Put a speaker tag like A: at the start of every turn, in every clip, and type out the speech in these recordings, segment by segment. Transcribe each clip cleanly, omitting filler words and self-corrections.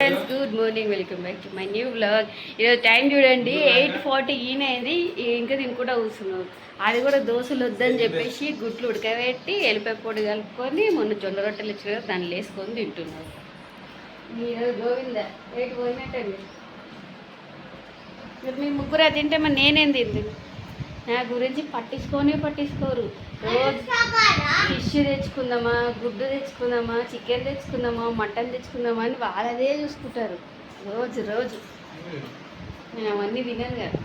A: Good morning, welcome back to my new vlog. ఈరోజు time చూడండి 8:40 ఈయనది. ఇంకా తినుకుంటా కూర్చున్నాం. అది కూడా దోశలు వద్దని చెప్పేసి గుడ్లు ఉడకబెట్టి ఎల్లిపాయ పొడి కలుపుకొని మొన్న జొన్న రొట్టెలు ఇచ్చిన కదా దాన్ని వేసుకొని తింటున్నారు. ఈరోజు గోవింద 8 పోయినట్టండి. మీ ముగ్గురు అది తింటే మరి నేనేం తింది? నా గురించి పట్టించుకోరు. రోజు ఫిష్ తెచ్చుకుందామా, గుడ్డు తెచ్చుకుందామా, చికెన్ తెచ్చుకుందామా, మటన్ తెచ్చుకుందామా అని వాళ్ళదే చూసుకుంటారు రోజు. నేను అవన్నీ తినాను కదా.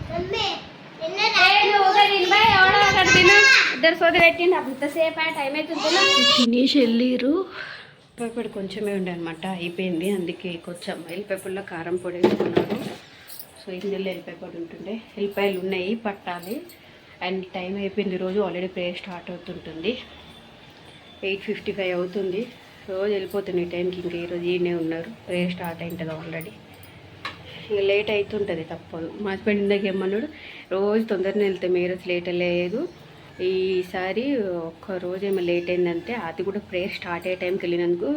A: ఇద్దరు సోది పెట్టింది అంతసేపు టైం అవుతుంది. తినేసి వెళ్ళిరు. ఎల్లిపాయపొడి కొంచెమే ఉండే అనమాట, అయిపోయింది. అందుకే కొంచెం ఎల్లిపాయపొడిలో కారం పొడి వేసుకున్నాను. సో ఇందులో ఎల్లిపాయ పొడి ఉంటుండే, ఎల్లిపాయలు ఉన్నాయి పట్టాలి. అండ్ టైం అయిపోయింది. రోజు ఆల్రెడీ ప్రేయర్ స్టార్ట్ అవుతుంటుంది. 8:55 అవుతుంది. రోజు వెళ్ళిపోతుంది ఈ టైంకి. ఇంకా ఈరోజు ఈయనే ఉన్నారు. ప్రేయర్ స్టార్ట్ అయింటుంది ఆల్రెడీ. ఇంకా లేట్ అవుతుంటుంది, తప్పదు. మా హస్బెండ్ ఇందాక ఏమన్నాడు, రోజు తొందరనే వెళ్తాం, ఏ రోజు లేట్ లేదు. ఈసారి ఒక్కరోజు ఏమో లేట్ అయిందంటే అది కూడా ప్రేయర్ స్టార్ట్ అయ్యే టైంకి వెళ్ళినందుకు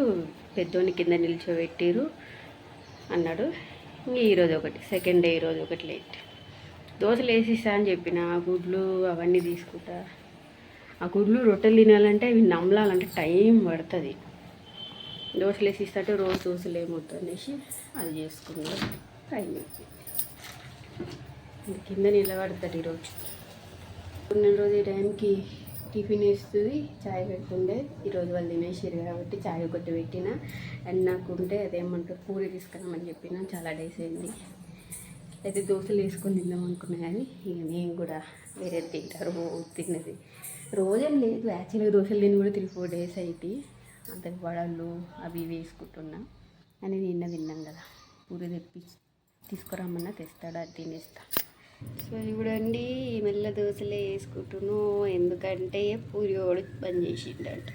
A: పెద్దోని కింద నిల్చోబెట్టిరు అన్నాడు. ఈరోజు ఒకటి సెకండ్ డే, ఈరోజు ఒకటి లేట్. దోశలు వేసిస్తా అని చెప్పిన, ఆ గుడ్లు అవన్నీ తీసుకుంటా. ఆ గుడ్లు రొట్టెలు తినాలంటే అవి నమ్మలాలంటే టైం పడుతుంది. దోశలు వేసిస్తుంటే రోజు దోశలు ఏమవుతుంది అనేసి అది చేసుకున్నాను. టైం కింద నిలబడతాడు ఈరోజు. కొన్ని రోజు ఈ టైంకి టిఫిన్ వేస్తుంది, చాయ్ పెడుతుండే. ఈరోజు వాళ్ళు తినేసారు కాబట్టి చాయ్ ఒకటి పెట్టిన. అండ్ నాకుంటే అదేమంటారు పూరి తీసుకురామని చెప్పిన. చాలా డేస్ అయింది. అయితే దోశలు వేసుకొని తిందాం అనుకున్నా, కానీ ఇక నేను కూడా వేరే తింటారు తిన్నది రోజేం లేదు. యాక్చువల్గా దోశలు తిని కూడా 3-4 డేస్ అయితే అంతకు వడలు అవి వేసుకుంటున్నా. అని నిన్న తిన్నాం కదా, పూరి తీసుకురామన్నా తెస్తాడు, అది తినేస్తా. సో చూడండి మెల్ల దోశలే వేసుకుంటున్నాను. ఎందుకంటే పూరి వాడు బంద్ చేసిండంట.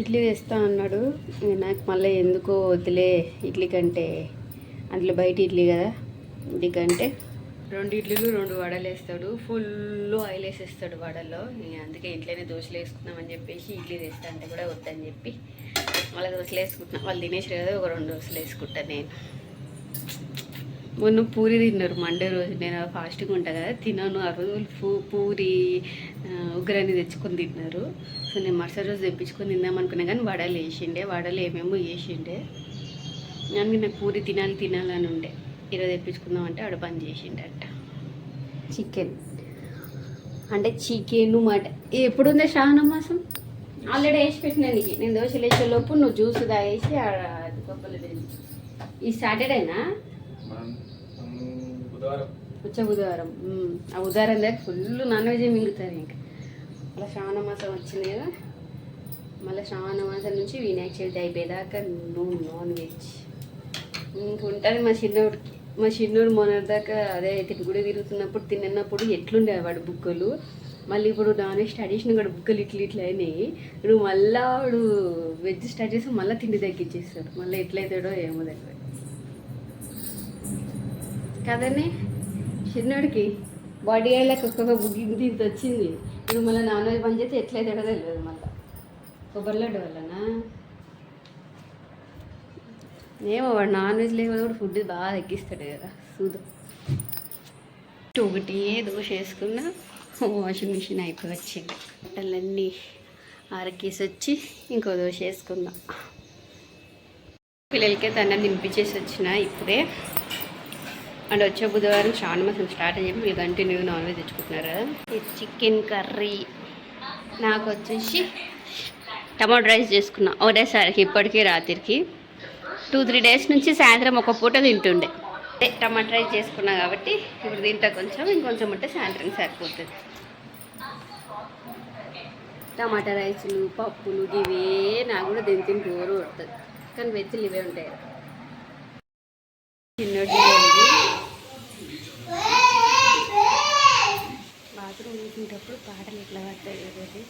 A: ఇడ్లీ తెస్తా అన్నాడు. నాకు మళ్ళీ ఎందుకో వదిలే, ఇడ్లీ కంటే అందులో బయట ఇడ్లీ కదా, ఇడ్లీ కంటే 2 ఇడ్లీలు 2 వడలు వేస్తాడు. ఫుల్ ఆయిల్ వేసేస్తాడు వడలో. అందుకే ఇంట్లోనే దోశలు వేసుకుందామని చెప్పేసి ఇడ్లీ తెస్తా అంటే కూడా వద్దని చెప్పి మళ్ళీ దోశలు వేసుకుంటున్నాను. వాళ్ళు తినేసారు కదా, ఒక 2 దోశలు వేసుకుంటాను నేను. మొన్న పూరి తిన్నారు మండే రోజు. నేను ఫాస్టింగ్ ఉంటాను కదా, తిన్నాను. ఆ రోజు పూరి ఉగ్రాన్ని తెచ్చుకొని తిన్నారు. సో నేను మరుసటి రోజు తెప్పించుకొని తిందాం అనుకున్నా, కానీ వడలు వేసిండే, వడలు ఏమేమో వేసిండే. అందుకే నాకు పూరి తినాలని ఉండే. ఈరోజు తెప్పించుకుందాం అంటే ఆడ పని చేసిండట. చికెన్ అంటే చికెన్ మాట ఎప్పుడుందే శ్రావణ మాసం ఆల్రెడీ వేసి పెట్టినా నీకు. నేను దోశలు వేసేలోపు నువ్వు జ్యూస్ తాగేసి కొబ్బరి వెళ్ళి. ఈ సాటర్డేనా వచ్చే బుధవారం. ఆ బుధవారం దగ్గర ఫుల్ నాన్ వెజ్ మింగుతారు. ఇంకా అలా శ్రావణ మాసం వచ్చింది కదా, మళ్ళీ శ్రావణ మాసం నుంచి వినాయక చవితి అయిపోయేదాకా నాన్ వెజ్ ఇంకుంటుంది మా చిన్నోడు మొన్నటిదాకా అదే గుడి తిరుగుతున్నప్పుడు తిన్నప్పుడు ఎట్లుండే వాడు బుక్కలు. మళ్ళీ ఇప్పుడు నాన్ వెజ్ స్టార్ట్ చేసిన కూడా బుక్కలు ఇట్లా అయినాయి. ఇప్పుడు మళ్ళీ వాడు వెజ్ స్టార్ట్ చేసి మళ్ళీ తిండి తగ్గించేస్తాడు. మళ్ళీ ఎట్లయితాడో ఏమో తెలియదు కదండి. చిన్నోడికి బాడీ అయ్యేలాక ఒక్కొక్క బుగ్గి ఇంత వచ్చింది. ఇప్పుడు మళ్ళీ నాన్ వెజ్ పని చేస్తే ఎట్లయితాడో తెలియదు. మళ్ళీ కొబ్బరి లడ్డు వల్లనా ఏమో, వాడు నాన్ వెజ్ లేకపోతే కూడా ఫుడ్ బాగా తగ్గిస్తాడు కదా. చూద్దాం. ఒకటి దోశ వేసుకున్నా, వాషింగ్ మిషన్ అయిపోయి వచ్చింది. బట్టలన్నీ ఆరకేసి వచ్చి ఇంకో దోశ వేసుకుందాం. పిల్లలకే అన్నం తినిపించేసి వచ్చిన ఇప్పుడే. అండ్ వచ్చే బుధవారం శ్రావణ మాసం స్టార్ట్ అని చెప్పి వీళ్ళు కంటిన్యూగా నాన్ వెజ్ తెచ్చుకుంటున్నారు కదా. ఇది చికెన్ కర్రీ. నాకు వచ్చేసి టమాటో రైస్ చేసుకున్నా ఒకటేసారికి. ఇప్పటికీ రాత్రికి 2-3 డేస్ నుంచి సాయంత్రం ఒక పూట తింటుండే. టమాటా రైస్ చేసుకున్నా కాబట్టి ఇప్పుడు తింటా కొంచెం, ఇంకొంచెం ఉంటే సాయంత్రం సరిపోతుంది. టమాటా రైసులు పప్పులు ఇవే నాకు కూడా తిని బోరు పడుతుంది. కానీ వెజ్లు ఇవే ఉంటాయి. చిన్నోటి బాత్రూమ్ చూసేటప్పుడు పాటలు ఎట్లా పడతాయి కాబట్టి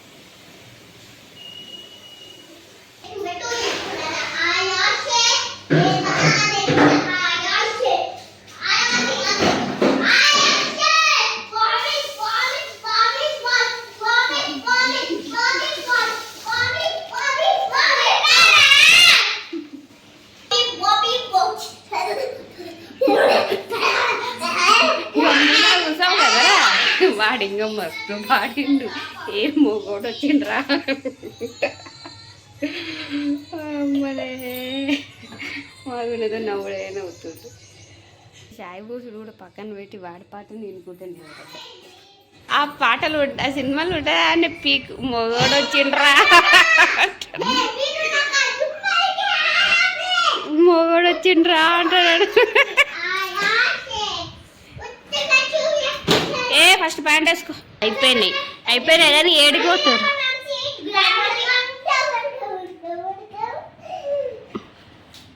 A: ఇంకా మస్తు పాడిండు. ఏ మొగోడు వచ్చిండ్రా అమ్మనే మా వినదో నవ్వుడే నవ్వుతుండు. చాయ్ బూసుడు కూడా పక్కన పెట్టి వాడి పాటలు తినుకుంటాను. ఆ పాటలు ఆ సినిమాలు ఉంటాయా అని పీక్ మొగోడు వచ్చిండ్రా మొగోడు వచ్చిండ్రా అంటాడు. ఏ ఫస్ట్ ప్యాంట్ వేసుకో. అయిపోయినాయి కానీ ఏడిపోతారు.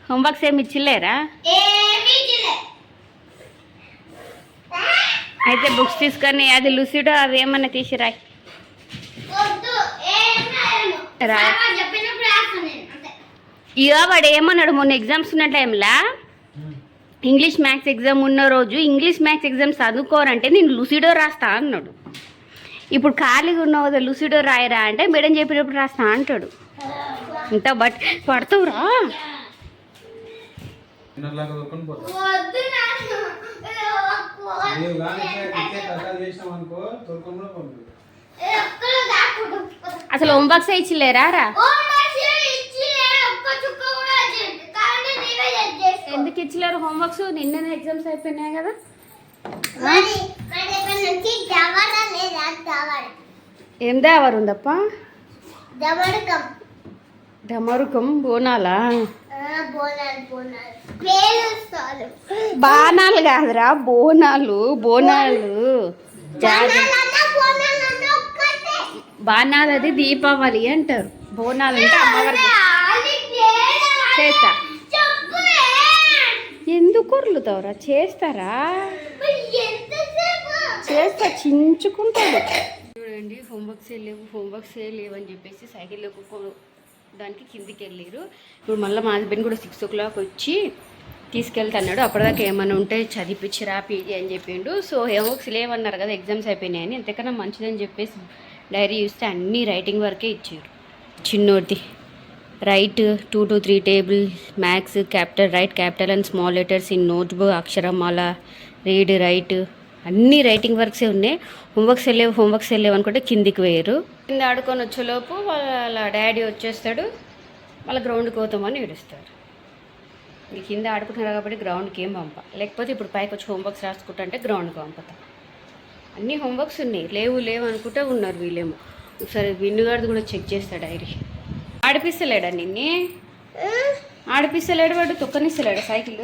A: హోంవర్క్స్ ఏమి ఇచ్చిలేరా? అయితే బుక్స్ తీసుకొని అది లూసిడో అవి ఏమన్నా తీసిరాయి ఇక వాడు ఏమన్నాడు మొన్న ఎగ్జామ్స్ ఉన్న టైంలో ఇంగ్లీష్ మ్యాథ్స్ ఎగ్జామ్ ఉన్న రోజు ఇంగ్లీష్ మ్యాథ్స్ ఎగ్జామ్ చదువుకోరంటే నేను లూసిడో రాస్తా అన్నాడు. ఇప్పుడు ఖాళీగా ఉన్నావు కదా లూసిడో రాయరా అంటే మేడం చెప్పినప్పుడు రాస్తా అంటాడు. ఇంత పడతావురా అసలు హోంవర్క్స్ ఇచ్చిలేరా రా? ఎందుకు ఇచ్చలేరు హోంవర్క్స్? నిన్ననే ఎగ్జామ్స్ అయిపోయినాయి కదా. ఏం దేవరు ఉందప్ప? డమరుకం బోనాలా? బాణాలు కాదురా బోనాలు. బాణాలు అది దీపావళి అంటారు. బోనాలు అంటే అమ్మవారి చేస్తా. ఎందుకు ఉరులుతావురా? చేస్తారా? చేస్తా చించుకుంటాడు. చూడండి హోంవర్క్స్ లేవు అని చెప్పేసి సైకిల్లో దానికి కిందికి వెళ్ళారు. ఇప్పుడు మళ్ళీ మా హస్బెండ్ కూడా 6 o'clock వచ్చి తీసుకెళ్తున్నాడు. అప్పటిదాకా ఏమైనా ఉంటే చదివించిరా పీజీ అని చెప్పిండు. సో హోంవర్క్స్ లేవన్నారు కదా ఎగ్జామ్స్ అయిపోయినాయని, ఎంతకన్నా మంచిదని చెప్పేసి డైరీ చూస్తే అన్నీ రైటింగ్ వరకే ఇచ్చారు. చిన్నోడిది write 2 to 3 table, maths capital write capital and small letters in notebook, అక్షరమాల, రీడ్ రైట్ అన్నీ రైటింగ్ వర్క్సే ఉన్నాయి. హోంవర్క్స్ వెళ్ళేవు అనుకుంటే కిందికి వేయరు. కింద ఆడుకొని వచ్చేలోపు వాళ్ళ డాడీ వచ్చేస్తాడు. వాళ్ళ గ్రౌండ్కి పోతామని ఏడుస్తాడు. ఇంక కింద ఆడుకుంటున్నారు కాబట్టి గ్రౌండ్కి ఏం లేకపోతే ఇప్పుడు పైకి వచ్చి హోంవర్క్స్ రాసుకుంటా అంటే గ్రౌండ్కి పంపుతా. అన్నీ హోంవర్క్స్ ఉన్నాయి. లేవు అనుకుంటే ఉన్నారు వీళ్ళేమో. ఒకసారి విన్నుగాడిది కూడా చెక్ చేస్తాడు డైరీ. ఆడిపిస్తలేడా నిన్నే? ఆడిపిస్తలేడు వాడు. తొక్కనిస్తలేడు సైకిల్.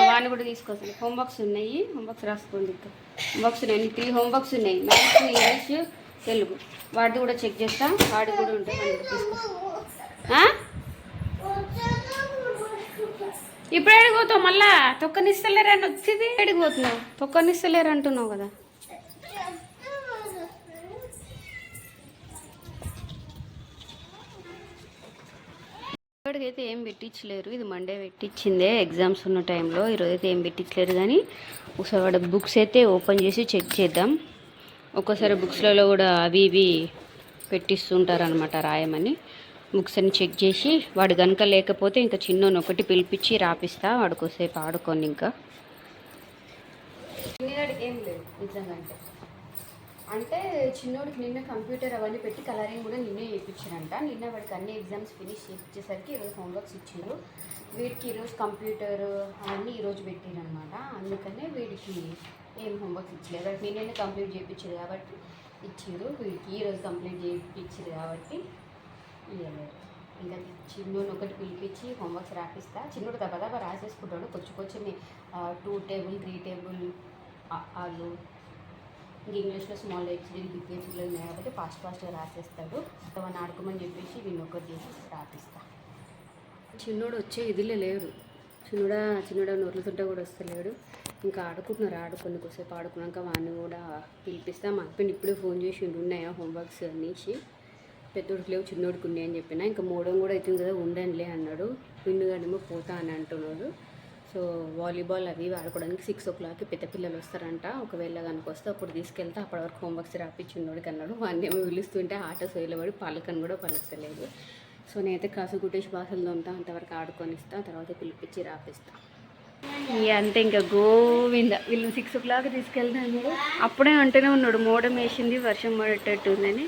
A: వాడిని కూడా తీసుకోవాలి. హోంవర్క్స్ ఉన్నాయి. హోంవర్క్స్ రాసుకోండి. హోంవర్క్స్ ఉన్నాయి. 3 homeworks ఉన్నాయి. Maths, English, Telugu. వాడిది కూడా చెక్ చేస్తాం. వాడి కూడా ఉంటాయి. ఇప్పుడు ఎడిగిపోతావు మళ్ళా? తొక్కనిస్తలేరని వచ్చింది ఎడిగిపోతున్నావు. తొక్కనిస్తలేరు అంటున్నావు కదా. ఇప్పటికైతే ఏం పెట్టించలేరు. ఇది మండే పెట్టించిందే ఎగ్జామ్స్ ఉన్న టైంలో. ఈరోజు అయితే ఏం పెట్టించలేరు కానీ ఒకసారి వాడు బుక్స్ అయితే ఓపెన్ చేసి చెక్ చేద్దాం. ఒక్కోసారి బుక్స్లలో కూడా అవి ఇవి పెట్టిస్తుంటారనమాట రాయమని. బుక్స్ అన్ని చెక్ చేసి వాడు కనుక లేకపోతే ఇంకా చిన్నోని ఒకటి పిలిపించి రాపిస్తా. వాడికోసేపు ఆడుకోండి. ఇంకా చిన్నవాడికి ఏం లేదు నిజంగా అంటే చిన్నోడికి నిన్న కంప్యూటర్ అవన్నీ పెట్టి కలరింగ్ కూడా నిన్నే చేయించారంట. నిన్న వాడికి అన్ని ఎగ్జామ్స్ ఫినిష్ చేసేసరికి ఈరోజు హోంవర్క్స్ ఇచ్చారు. వీడికి ఈరోజు కంప్యూటర్ అవన్నీ ఈరోజు పెట్టారనమాట. అందుకనే వీడికి ఏం హోంవర్క్స్ ఇచ్చలేదు. వాడికి నిన్నే కంప్లీట్ చేయించారు కాబట్టి ఇచ్చారు. వీడికి ఈరోజు కంప్లీట్ చేయించారు కాబట్టి ఇవ్వలేరు. ఇంకా చిన్నోని ఒకటి పిలిపించి హోంవర్క్స్ రాపిస్తా. చిన్నోడు దబదబా రాసేసుకుంటాడు. కొంచెం 2 టేబుల్ 3 టేబుల్ వాళ్ళు ఇంక ఇంగ్లీష్లో స్మాల్ హెచ్డీ బిగ్ హెచ్డీలో ఉన్నాయి కాబట్టి ఫాస్ట్గా రాసేస్తాడు. అవన్నీ ఆడుకోమని చెప్పేసి వీడిని ఒకటి చేసి రాపిస్తా. చిన్నోడు వచ్చే ఇదిలే లేడు. చిన్నోడు నొరులుతుంటే కూడా వస్తలేడు. ఇంకా ఆడుకొని కొద్దిసేపు ఆడుకున్నాక వాడిని కూడా పిలిపిస్తా. మా హస్బెండ్ ఇప్పుడే ఫోన్ చేసి ఉన్నాయా హోంవర్క్స్ అనేసి. పెద్దోడికి లేవు చిన్నోడికి ఉన్నాయని చెప్పిన. ఇంకా 3 కూడా అవుతుంది కదా ఉండండిలే అన్నాడు. పిన్నుగానేమో పోతా అని అంటున్నాడు. సో సో వాలీబాల్ అవి ఆడుకోవడానికి 6 o'clock పెద్ద పిల్లలు వస్తారంట. ఒకవేళ కనుక వస్తే అప్పుడు తీసుకెళ్తే అప్పటి వరకు హోంవర్క్స్ రాపించిండోడికి అన్నాడు. వాడిని ఏమో పిలుస్తుంటే ఆట సోయలబడి పలకని కూడా పలకలేదు. సో నేనైతే కాసు కుట్టేసి బాసలు తోముతా, అంతవరకు ఆడుకొని ఇస్తా, తర్వాత పిలిపించి రాపిస్తా. అంతే ఇంకా గోవింద. వీళ్ళు 6 o'clock తీసుకెళ్తాను. అప్పుడే అంటూనే ఉన్నాడు మోడం వేసింది, వర్షం పడేటట్టు ఉందని.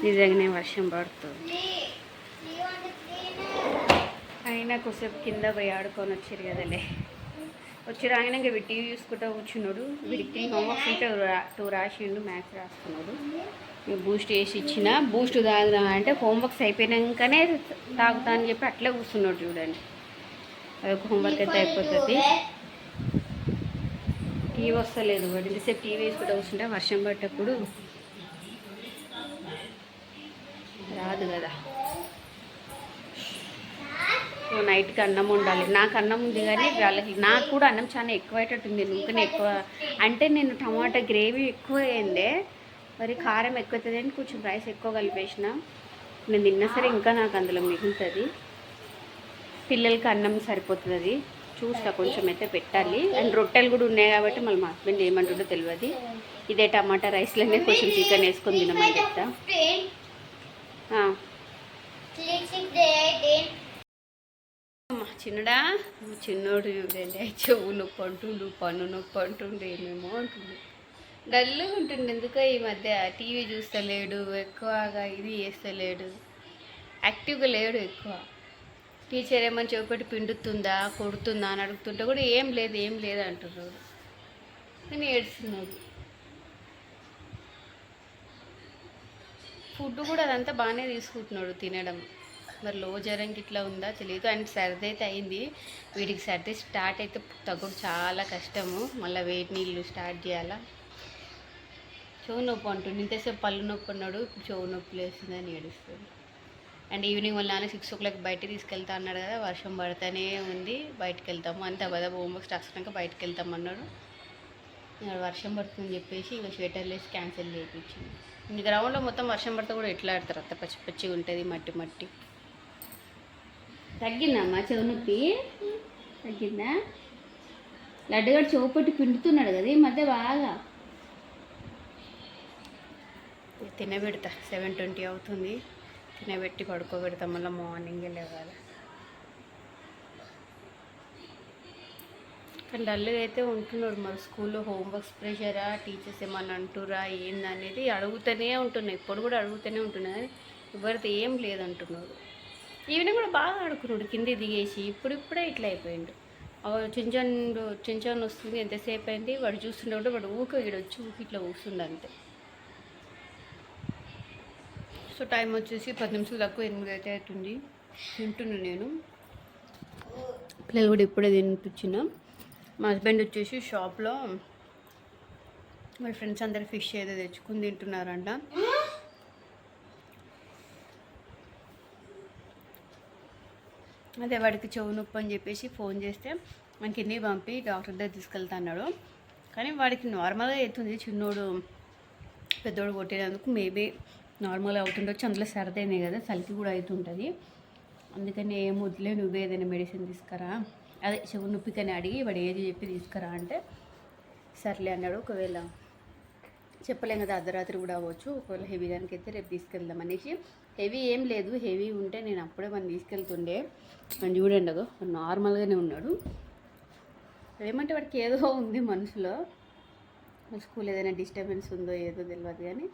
A: నిజంగానే వర్షం పడుతుంది. అయినా కొద్దిసేపు కింద పోయి ఆడుకొని వచ్చారు కదలే. వచ్చి రాగానే ఇంకా టీవీ చూసుకుంటూ కూర్చున్నాడు. వీడికి హోంవర్క్స్ ఉంటే 2 రాసిండు, మ్యాథ్స్ రాసుకున్నాడు. ఇక బూస్ట్ వేసి ఇచ్చిన. బూస్ట్ తాగుదా అంటే హోంవర్క్స్ అయిపోయినాకనే తాగుతా అని చెప్పి అట్లే కూర్చున్నాడు. చూడండి, అదొక హోంవర్క్ అయితే అయిపోతుంది. టీవీ వస్తలేదు. వాడు ఇంతసేపు టీవీ వేసుకుంటూ కూర్చుంటే వర్షం పడ్డప్పుడు రాదు కదా. సో నైట్కి అన్నం ఉండాలి. నాకు అన్నం ఉంది కానీ వాళ్ళకి, నాకు కూడా అన్నం చాలా ఎక్కువ అయ్యేటట్టుంది. నువ్వుకనే ఎక్కువ అంటే నేను టమాటా గ్రేవీ ఎక్కువ అయిందే, మరి కారం ఎక్కువ అవుతుంది అని కొంచెం రైస్ ఎక్కువ కలిపేసిన. నేను తిన్నా సరే ఇంకా నాకు అందులో మిగులుతుంది. పిల్లలకి అన్నం సరిపోతుంది. చూస్తా కొంచెం అయితే పెట్టాలి. అండ్ రొట్టెలు కూడా ఉన్నాయి కాబట్టి మళ్ళీ మా హస్బెండ్ ఏమంటుండో తెలియదు. ఇదే టమాటా రైస్లోనే కొంచెం చికెన్ వేసుకొని తినమని చెప్తా. చిన్నడా, చిన్నోడు చూడండి, చెవు నొప్పి అంటుండు, పన్ను నొప్పి అంటుండు, ఏమేమో అంటుండు. డల్గా ఉంటుంది. ఎందుకో ఈ మధ్య టీవీ చూస్తలేడు, ఎక్కువగా ఇది చేస్తలేడు, యాక్టివ్గా లేడు ఎక్కువ. టీచర్ ఏమని చెప్పటి పిండుతుందా కొడుతుందా అని అడుగుతుంటే కూడా ఏం లేదు అంటున్నాడు. నేను ఏడుస్తున్నాడు. ఫుడ్ కూడా అదంతా బాగానే తీసుకుంటున్నాడు తినడం. మరి లో జ్వరంకి ఇట్లా ఉందా తెలియదు. అండ్ సర్ది అయితే అయింది. వీడికి సర్ది స్టార్ట్ అయితే తగ్గుడు చాలా కష్టము. మళ్ళీ వేడి నీళ్ళు స్టార్ట్ చేయాలా. చెవు నొప్పి అంటుంది. ఇంతసేపు పళ్ళు నొప్పి అన్నాడు, ఇప్పుడు చెవు నొప్పి లేస్తుందని ఏడుస్తుంది. అండ్ ఈవినింగ్ వాళ్ళ నాన్న 6 o'clock బయటకు తీసుకెళ్తా అన్నాడు కదా. వర్షం పడుతూనే ఉంది. బయటకు వెళ్తాము అంత బదా హోంవర్క్స్ రాసుకున్నాక బయటకు వెళ్తామన్నాడు. వర్షం పడుతుందని చెప్పేసి ఇంకా స్వెటర్లు వేసి క్యాన్సిల్ చేయించింది. ఇంక గ్రౌండ్లో మొత్తం వర్షం పడితే కూడా ఎట్లా ఆడతారు, అంత పచ్చి పచ్చిగా ఉంటుంది, మట్టి మట్టి. తగ్గిందమ్మా చెవు నొప్పి? తగ్గిందా? లడ్డుగాడు చెవు పట్టి పిండుతున్నాడు కదా ఈ మధ్య బాగా. తినబెడతా. 7:20 అవుతుంది. తినబెట్టి పడుకోబెడతా. మళ్ళీ మార్నింగే లేవాలి. కానీ డల్గా అయితే ఉంటున్నాడు. మరి స్కూల్లో హోంవర్క్స్ ప్రెషరా, టీచర్స్ ఏమన్నా అంటురా ఏందనేది అడుగుతూనే ఉంటున్నాయి. ఇప్పుడు కూడా అడుగుతూనే ఉంటున్నాయి. ఎవరితో ఏం లేదంటున్నాడు. ఈవినింగ్ కూడా బాగా ఆడుకున్నాడు, కింద దిగేసి. ఇప్పుడే ఇట్లా అయిపోయిండు. చించాన్ వస్తుంది. ఎంతసేపు అయింది వాడు చూస్తుండే. వాడు ఈడొచ్చి ఇట్లా కూర్చుండు అంతే. సో టైం వచ్చేసి 10 నిమిషాలు తక్కువ 8 అయితే అవుతుంది. తింటున్నాను నేను. పిల్లలు కూడా ఇప్పుడే తినిపించిన. మా హస్బెండ్ వచ్చేసి షాప్లో వాళ్ళ ఫ్రెండ్స్ అందరు ఫిష్ ఏదో తెచ్చుకుని తింటున్నారంట. అదే వాడికి చెవు నొప్పి అని చెప్పేసి ఫోన్ చేస్తే మనకి ఇన్ని పంపి డాక్టర్ దగ్గర తీసుకెళ్తా అన్నాడు. కానీ వాడికి నార్మల్గా అవుతుంది. చిన్నోడు పెద్దోడు కొట్టేందుకు మేబీ నార్మల్గా అవుతుండొచ్చు. అందులో సరదైనాయి కదా, చలికి కూడా అవుతుంటుంది. అందుకని ఏం వద్దులే, నువ్వే ఏదైనా మెడిసిన్ తీసుకురా, అదే చెవు నొప్పికని అడిగి వాడు ఏది చెప్పి తీసుకురా అంటే సర్లే అన్నాడు. ఒకవేళ చెప్పలేం కదా, అర్ధరాత్రి కూడా అవ్వచ్చు. ఒకవేళ హెవీ దానికి అయితే రేపు తీసుకెళ్దాం అనేసి. హెవీ ఏం లేదు. హెవీ ఉంటే నేను అప్పుడే మనం తీసుకెళ్తుండే. మనం చూడండి అదో నార్మల్గానే ఉన్నాడు. ఏమంటే వాడికి ఏదో ఉంది మనసులో. స్కూల్ ఏదైనా డిస్టర్బెన్స్ ఉందో ఏదో తెలియదు. కానీ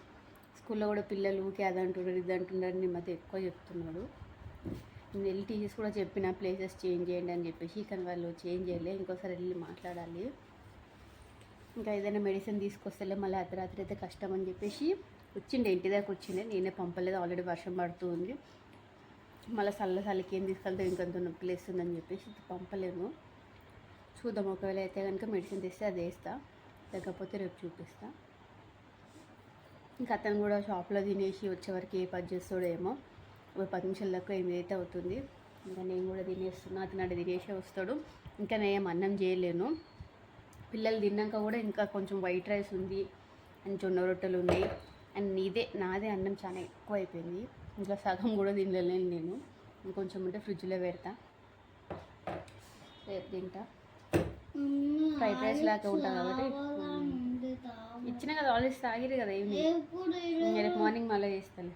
A: స్కూల్లో కూడా పిల్లలు ఊకే అది అంటున్నారు ఇది అంటున్నారు నీ మధ్య ఎక్కువ చెప్తున్నాడు. నేను వెళ్ళి టీచర్స్ కూడా చెప్పిన ప్లేసెస్ చేంజ్ చేయండి అని చెప్పేసి, కానీ వాళ్ళు చేంజ్ చేయలే. ఇంకోసారి వెళ్ళి మాట్లాడాలి. ఇంకా ఏదైనా మెడిసిన్ తీసుకొస్తలే మళ్ళీ అర్ధరాత్రి అయితే కష్టం అని చెప్పేసి వచ్చిండే. ఇంటి దాకా వచ్చిండే, నేనే పంపలేదు. ఆల్రెడీ వర్షం పడుతూ ఉంది. మళ్ళీ చల్లకి ఏం తీసుకెళ్తే ఇంకొంత నొప్పి లేస్తుందని చెప్పేసి పంపలేము. చూద్దాం. ఒకవేళ అయితే కనుక మెడిసిన్ తెస్తే అది వేస్తా, లేకపోతే రేపు చూపిస్తా. ఇంకా అతను కూడా షాప్లో తినేసి వచ్చేవరకు ఏ పని చేస్తాడో ఏమో. ఒక 10 నిమిషాల దాకా 8 అయితే అవుతుంది. ఇంకా నేను కూడా తినేస్తున్నా. అతను అక్కడ తినేసే వస్తాడు. ఇంకా నేను అన్నం చేయలేను. పిల్లలు తిన్నాక కూడా ఇంకా కొంచెం వైట్ రైస్ ఉంది అండ్ జొన్న రొట్టెలు ఉన్నాయి. అండ్ నాదే అన్నం చాలా ఎక్కువ అయిపోయింది. ఇంకా సగం కూడా తినలేను నేను. ఇంకొంచెం ఉంటే ఫ్రిడ్జ్లో పెడతా. రేపు తింటా. ఫ్రైడ్ రైస్ లాగా ఉంటుంది కాబట్టి ఇచ్చిన కదా ఆల్రెడీ తాగిరు కదా ఈవినింగ్. రేపు మార్నింగ్ మళ్ళీ చేస్తాను.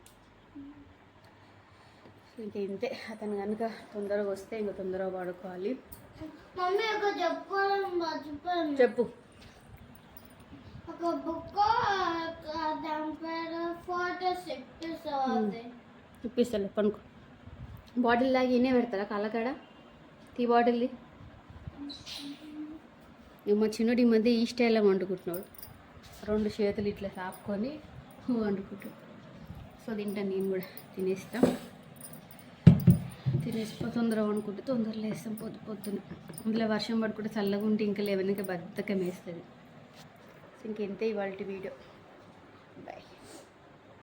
A: ఇంక ఇంతే. అతను కనుక తొందరగా వస్తే ఇంకా తొందరగా పడుకోవాలి. చెప్పు.
B: ఒక బుక్ దాని పేరు ఫోటోస్
A: ఇప్పిస్తాను పనుకో. బాటిల్ లాగా ఈయనే పెడతారా కళ్ళకాడ? టీ బాటిల్ది. మా చిన్నోడు ఈ మధ్య ఈ స్టైల్లో వండుకుంటున్నాడు. 2 చేతులు ఇట్లా సాపుకొని వండుకుంటాడు. సో తింటాను నేను కూడా. తినేసి తొందరగా వండుకుంటే తొందరగా వేస్తాం పొద్దున్న. అందులో వర్షం పడుకుంటే చల్లగా ఉంటే ఇంకా లేవని ఇంకా బద్ధకం వేస్తుంది. ఇంకెంతే ఇవాళ వీడియో. బాయ్.